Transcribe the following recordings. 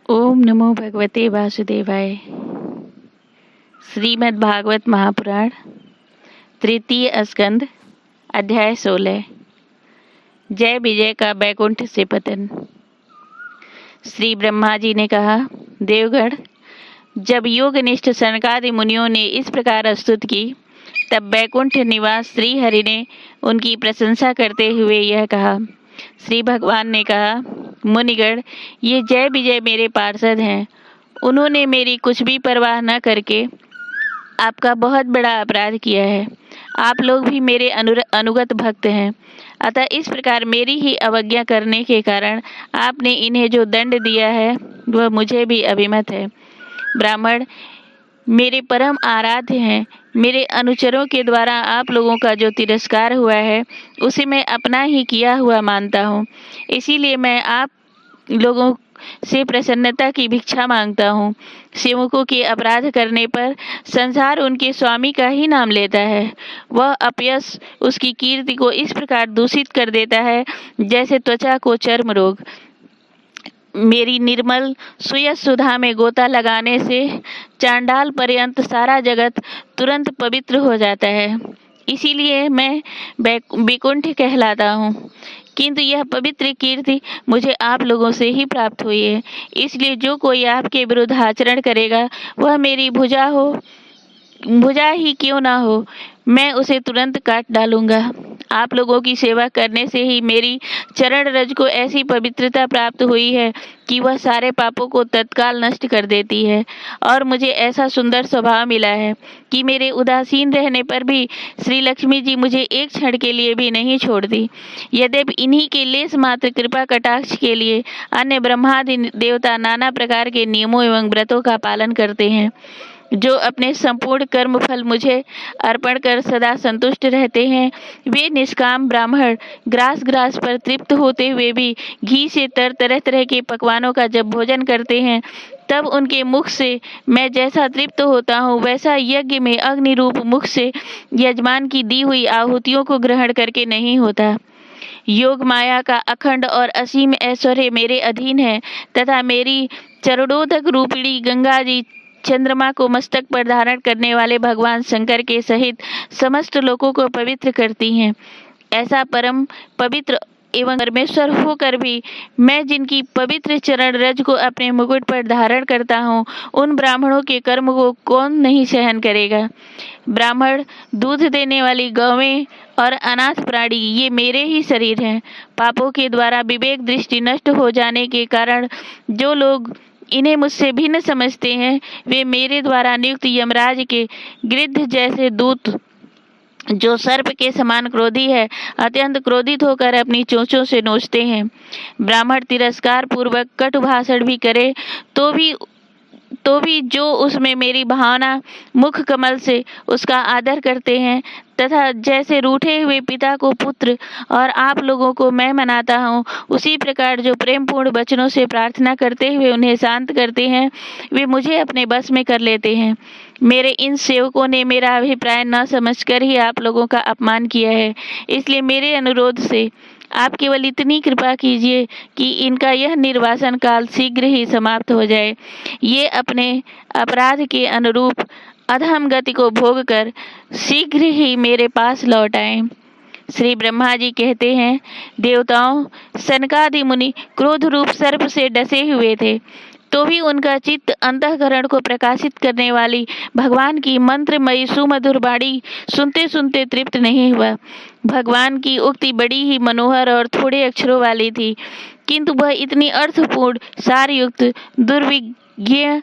ओम नमो भगवते वासुदेवाय। श्रीमद् भागवत महापुराण तृतीय स्कंद अध्याय 16। जय विजय का बैकुंठ से पतन। श्री ब्रह्मा जी ने कहा, देवगण, जब योगनिष्ठ सनकादि मुनियों ने इस प्रकार स्तुत की, तब बैकुंठ निवास श्री हरि ने उनकी प्रशंसा करते हुए यह कहा। श्री भगवान ने कहा, मुनिगण, ये जय विजय मेरे पार्षद हैं। उन्होंने मेरी कुछ भी परवाह न करके आपका बहुत बड़ा अपराध किया है। आप लोग भी मेरे अनुगत भक्त हैं, अतः इस प्रकार मेरी ही अवज्ञा करने के कारण आपने इन्हें जो दंड दिया है वह मुझे भी अभिमत है। ब्राह्मण मेरे परम आराध्य हैं। मेरे अनुचरों के द्वारा आप लोगों का जो तिरस्कार हुआ है उसे मैं अपना ही किया हुआ मानता हूँ। इसीलिए मैं आप लोगों से प्रसन्नता की भिक्षा मांगता हूँ। सेवकों के अपराध करने पर संसार उनके स्वामी का ही नाम लेता है। वह अपयश उसकी कीर्ति को इस प्रकार दूषित कर देता है जैसे त्वचा को चर्म रोग। मेरी निर्मल सुयस सुधा में गोता लगाने से चांडाल पर्यंत सारा जगत तुरंत पवित्र हो जाता है। इसीलिए मैं विकुंठ कहलाता हूँ। किंतु यह पवित्र कीर्ति मुझे आप लोगों से ही प्राप्त हुई है। इसलिए जो कोई आपके विरुद्ध आचरण करेगा वह मेरी भुजा ही क्यों ना हो, मैं उसे तुरंत काट डालूंगा। आप लोगों की सेवा करने से ही मेरी चरण रज को ऐसी पवित्रता प्राप्त हुई है कि वह सारे पापों को तत्काल नष्ट कर देती है। और मुझे ऐसा सुंदर स्वभाव मिला है कि मेरे उदासीन रहने पर भी श्री लक्ष्मी जी मुझे एक क्षण के लिए भी नहीं छोड़ती। यद्यपि इन्हीं के लेस मात्र कृपा कटाक्ष के लिए अन्य ब्रह्मादि देवता नाना प्रकार के नियमों एवं व्रतों का पालन करते हैं, जो अपने संपूर्ण कर्म फल मुझे अर्पण कर सदा संतुष्ट रहते हैं। वे निष्काम ब्राह्मण ग्रास पर तृप्त होते हुए भी घी से तरह तरह के पकवानों का जब भोजन करते हैं, तब उनके मुख से मैं जैसा तृप्त होता हूँ वैसा यज्ञ में अग्नि रूप मुख से यजमान की दी हुई आहुतियों को ग्रहण करके नहीं होता। योग माया का अखंड और असीम ऐश्वर्य मेरे अधीन है तथा मेरी चरणोदक रूपिणी गंगा जी चंद्रमा को मस्तक पर धारण करने वाले भगवान शंकर के सहित समस्त लोगों को पवित्र करती हैं। ऐसा परम पवित्र एवं परमेश्वर होकर भी मैं जिनकी पवित्र चरण रज को अपने मुकुट पर धारण करता हूँ, उन ब्राह्मणों के कर्म को कौन नहीं सहन करेगा। ब्राह्मण, दूध देने वाली गौवें और अनाथ प्राणी ये मेरे ही शरीर हैं। पापों के द्वारा विवेक दृष्टि नष्ट हो जाने के कारण जो लोग इन्हें मुझसे भिन्न समझते हैं, वे मेरे द्वारा नियुक्त यमराज के गिद्ध जैसे दूत, जो सर्प के समान क्रोधी है, अत्यंत क्रोधित होकर अपनी चोंचों से नोचते हैं। ब्राह्मण तिरस्कार पूर्वक कटु भाषण भी करे तो भी जो उसमें मेरी भावना मुख कमल से उसका आदर करते हैं, तथा जैसे रूठे हुए पिता को पुत्र और आप लोगों को मैं मनाता हूँ, उसी प्रकार जो प्रेम पूर्ण वचनों से प्रार्थना करते हुए उन्हें शांत करते हैं, वे मुझे अपने बस में कर लेते हैं। मेरे इन सेवकों ने मेरा अभिप्राय न समझकर ही आप लोगों का अपमान किया है। इसलिए मेरे अनुरोध से आप केवल इतनी कृपा कीजिए कि इनका यह निर्वासन काल शीघ्र ही समाप्त हो जाए। ये अपने अपराध के अनुरूप अधम गति को भोग कर शीघ्र ही मेरे पास लौट आए। श्री ब्रह्मा जी कहते हैं, देवताओं, सनकादि मुनि क्रोध रूप सर्प से डसे हुए थे, तो भी उनका चित्त अंतःकरण को प्रकाशित करने वाली भगवान की मंत्रमयी सुमधुर वाणी सुनते सुनते तृप्त नहीं हुआ। भगवान की उक्ति बड़ी ही मनोहर और थोड़े अक्षरों वाली थी, किंतु वह इतनी अर्थपूर्ण, सारयुक्त, दुर्विज्ञ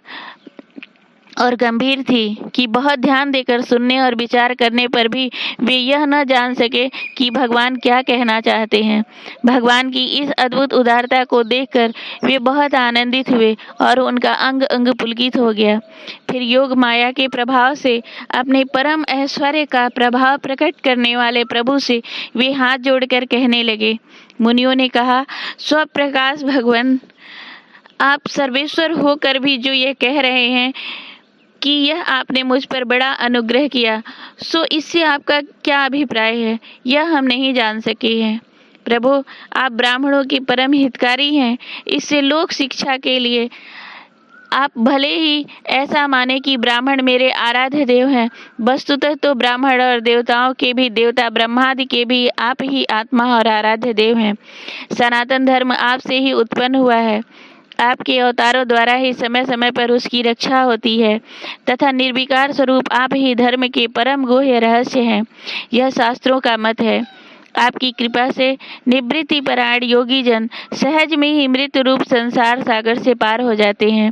और गंभीर थी कि बहुत ध्यान देकर सुनने और विचार करने पर भी वे यह न जान सके कि भगवान क्या कहना चाहते हैं। भगवान की इस अद्भुत उदारता को देखकर वे बहुत आनंदित हुए और उनका अंग अंग पुलकित हो गया। फिर योग माया के प्रभाव से अपने परम ऐश्वर्य का प्रभाव प्रकट करने वाले प्रभु से वे हाथ जोड़कर कहने लगे। मुनियों ने कहा, स्वप्रकाश भगवान, आप सर्वेश्वर होकर भी जो ये कह रहे हैं कि यह आपने मुझ पर बड़ा अनुग्रह किया, सो इससे आपका क्या अभिप्राय है, यह हम नहीं जान सके हैं। प्रभु, आप ब्राह्मणों के परम हितकारी हैं। इससे लोक शिक्षा के लिए आप भले ही ऐसा माने कि ब्राह्मण मेरे आराध्य देव हैं, वस्तुतः तो ब्राह्मण और देवताओं के भी देवता, ब्रह्मादि के भी आप ही आत्मा और आराध्य देव हैं। सनातन धर्म आपसे ही उत्पन्न हुआ है। आपके अवतारों द्वारा ही समय समय पर उसकी रक्षा होती है तथा निर्विकार स्वरूप आप ही धर्म के परम गुह्य रहस्य हैं। यह शास्त्रों का मत है। आपकी कृपा से निवृत्ति परायण योगी जन सहज में ही मृत रूप संसार सागर से पार हो जाते हैं।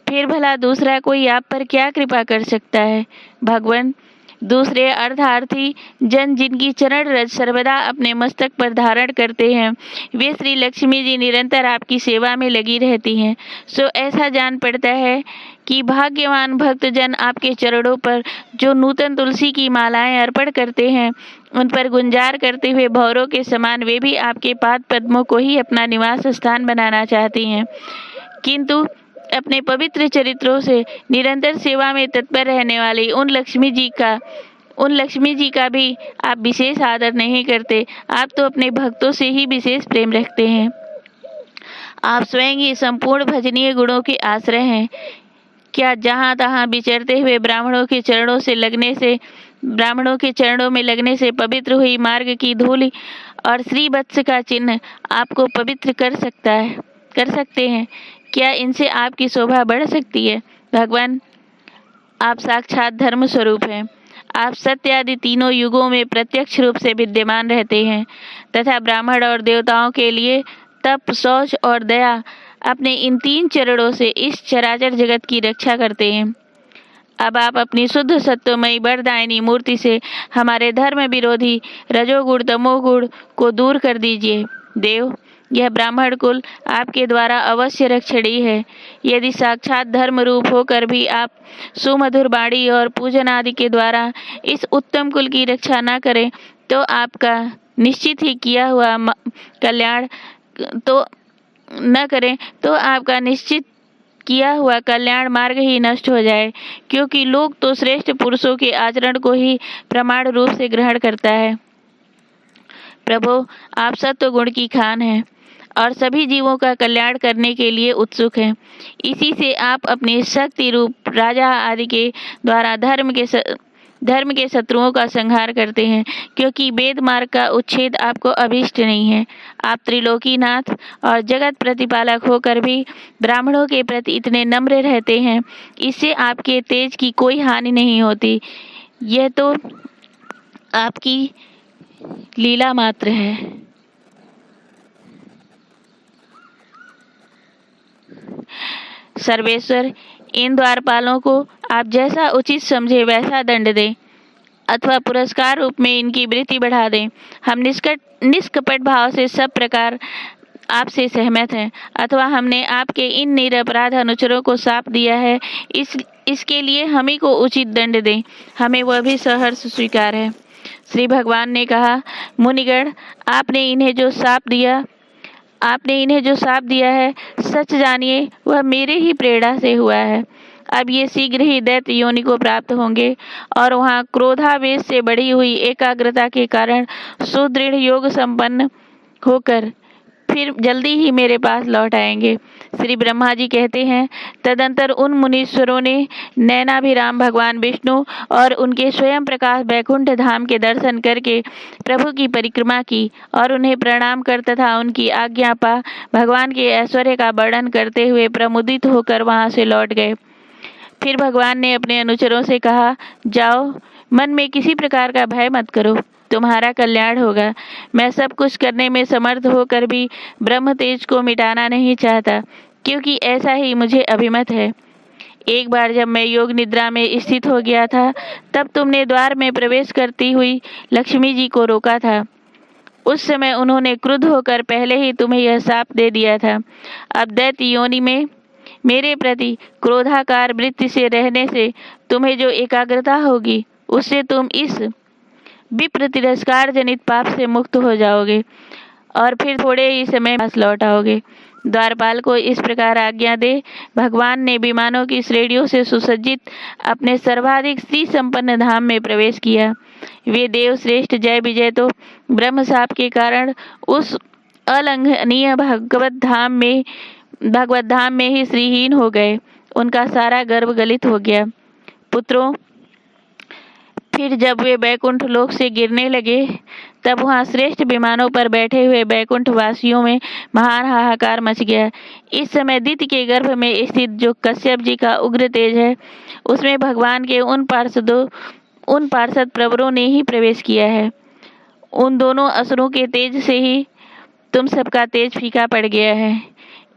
फिर भला दूसरा कोई आप पर क्या कृपा कर सकता है? भगवान, दूसरे अर्थार्थी जन जिनकी चरण रज सर्वदा अपने मस्तक पर धारण करते हैं, वे श्री लक्ष्मी जी निरंतर आपकी सेवा में लगी रहती हैं। सो ऐसा जान पड़ता है कि भाग्यवान भक्त जन आपके चरणों पर जो नूतन तुलसी की मालाएं अर्पण करते हैं, उन पर गुंजार करते हुए भौरों के समान वे भी आपके पाद पद्मों को ही अपना निवास स्थान बनाना चाहती हैं, किंतु अपने पवित्र चरित्रों से निरंतर सेवा में तत्पर रहने वाली उन लक्ष्मी जी का भी आप विशेष आदर नहीं करते। आप तो अपने भक्तों से ही विशेष प्रेम रखते हैं। आप स्वयं ही संपूर्ण भजनीय गुणों के आश्रय हैं। क्या जहाँ तहाँ विचरते हुए ब्राह्मणों के चरणों में लगने से पवित्र हुई मार्ग की धूलि और श्रीवत्स का चिन्ह आपको पवित्र कर सकते हैं? क्या इनसे आपकी शोभा बढ़ सकती है? भगवान, आप साक्षात धर्म स्वरूप हैं। आप सत्य आदि तीनों युगों में प्रत्यक्ष रूप से विद्यमान रहते हैं तथा ब्राह्मण और देवताओं के लिए तप, शौच और दया अपने इन 3 चरणों से इस चराचर जगत की रक्षा करते हैं। अब आप अपनी शुद्ध सत्वमयी वरदायिनी मूर्ति से हमारे धर्म विरोधी रजोगुण तमोगुण को दूर कर दीजिए। देव, यह ब्राह्मण कुल आपके द्वारा अवश्य रक्षणीय है। यदि साक्षात धर्म रूप होकर भी आप सुमधुर बाणी और पूजन आदि के द्वारा इस उत्तम कुल की रक्षा न करें तो आपका निश्चित ही किया हुआ कल्याण मार्ग ही नष्ट हो जाए, क्योंकि लोग तो श्रेष्ठ पुरुषों के आचरण को ही प्रमाण रूप से ग्रहण करता है। प्रभु, आप सत्व गुण की खान हैं और सभी जीवों का कल्याण करने के लिए उत्सुक हैं। इसी से आप अपनी शक्ति रूप राजा आदि के द्वारा धर्म के शत्रुओं का संहार करते हैं, क्योंकि वेद मार्ग का उच्छेद आपको अभीष्ट नहीं है। आप त्रिलोकीनाथ और जगत प्रतिपालक होकर भी ब्राह्मणों के प्रति इतने नम्र रहते हैं, इससे आपके तेज की कोई हानि नहीं होती। यह तो आपकी लीला मात्र है। सर्वेश्वर, इन द्वारपालों को आप जैसा उचित समझे वैसा दंड दें अथवा पुरस्कार रूप में इनकी वृत्ति बढ़ा दें। हम निष्कपट भाव से सब प्रकार आपसे सहमत हैं, अथवा हमने आपके इन निरपराध अनुचरों को शाप दिया है, इसके लिए हम ही को उचित दंड दें, हमें वह भी सहर्ष स्वीकार है। श्री भगवान ने कहा, मुनिगण, आपने इन्हें जो शाप दिया है, सच जानिए वह मेरे ही प्रेरणा से हुआ है। अब ये शीघ्र ही दैत्य योनि को प्राप्त होंगे और वहाँ क्रोधावेश से बढ़ी हुई एकाग्रता के कारण सुदृढ़ योग संपन्न होकर फिर जल्दी ही मेरे पास लौट आएंगे। श्री ब्रह्मा जी कहते हैं, तदंतर उन मुनीश्वरों ने नैनाभिराम भगवान विष्णु और उनके स्वयं प्रकाश बैकुंठ धाम के दर्शन करके प्रभु की परिक्रमा की और उन्हें प्रणाम कर तथा उनकी आज्ञा पा भगवान के ऐश्वर्य का वर्णन करते हुए प्रमुदित होकर वहां से लौट गए। फिर भगवान ने अपने अनुचरों से कहा, जाओ, मन में किसी प्रकार का भय मत करो, तुम्हारा कल्याण होगा। मैं सब कुछ करने में समर्थ होकर भी ब्रह्म तेज को मिटाना नहीं चाहता, क्योंकि ऐसा ही मुझे अभिमत है। एक बार जब मैं योग निद्रा में स्थित हो गया था, तब तुमने द्वार में प्रवेश करती हुई लक्ष्मी जी को रोका था। उस समय उन्होंने क्रुद्ध होकर पहले ही तुम्हें यह शाप दे दिया था। अब दैत्य योनि में मेरे प्रति क्रोधाकार वृत्ति से रहने से तुम्हें जो एकाग्रता होगी, उससे तुम इस विप्र तिरस्कार जनित पाप से मुक्त हो जाओगे और फिर थोड़े ही समय पास लौट आओगे। द्वारपाल को इस प्रकार आज्ञा दे भगवान ने विमानों की श्रेणियों से सुसज्जित अपने सर्वाधिक श्री संपन्न धाम में प्रवेश किया। वे देव श्रेष्ठ जय विजय तो ब्रह्म शाप के कारण उस अलंघनीय भगवत धाम में ही श्रीहीन हो गए उनका सारा गर्भ गलित हो गया। पुत्रों, फिर जब वे बैकुंठ लोक से गिरने लगे, तब वहाँ श्रेष्ठ विमानों पर बैठे हुए बैकुंठ वासियों में महान हाहाकार मच गया। इस समय दिति के गर्भ में स्थित जो कश्यप जी का उग्र तेज है, उसमें भगवान के उन पार्षद प्रवरों ने ही प्रवेश किया है। उन दोनों असुरों के तेज से ही तुम सबका तेज फीका पड़ गया है।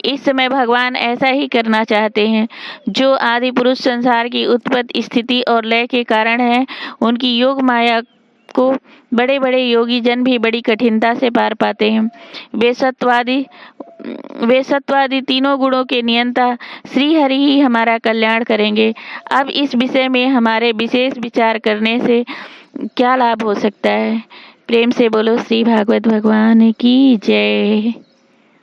इस समय भगवान ऐसा ही करना चाहते हैं। जो आदि पुरुष संसार की उत्पत्ति, स्थिति और लय के कारण है, उनकी योग माया को बड़े बड़े योगी जन भी बड़ी कठिनता से पार पाते हैं। वे सत्वादि तीनों गुणों के नियंता श्री हरि ही हमारा कल्याण करेंगे। अब इस विषय में हमारे विशेष विचार करने से क्या लाभ हो सकता है? प्रेम से बोलो श्री भागवत भगवान की जय।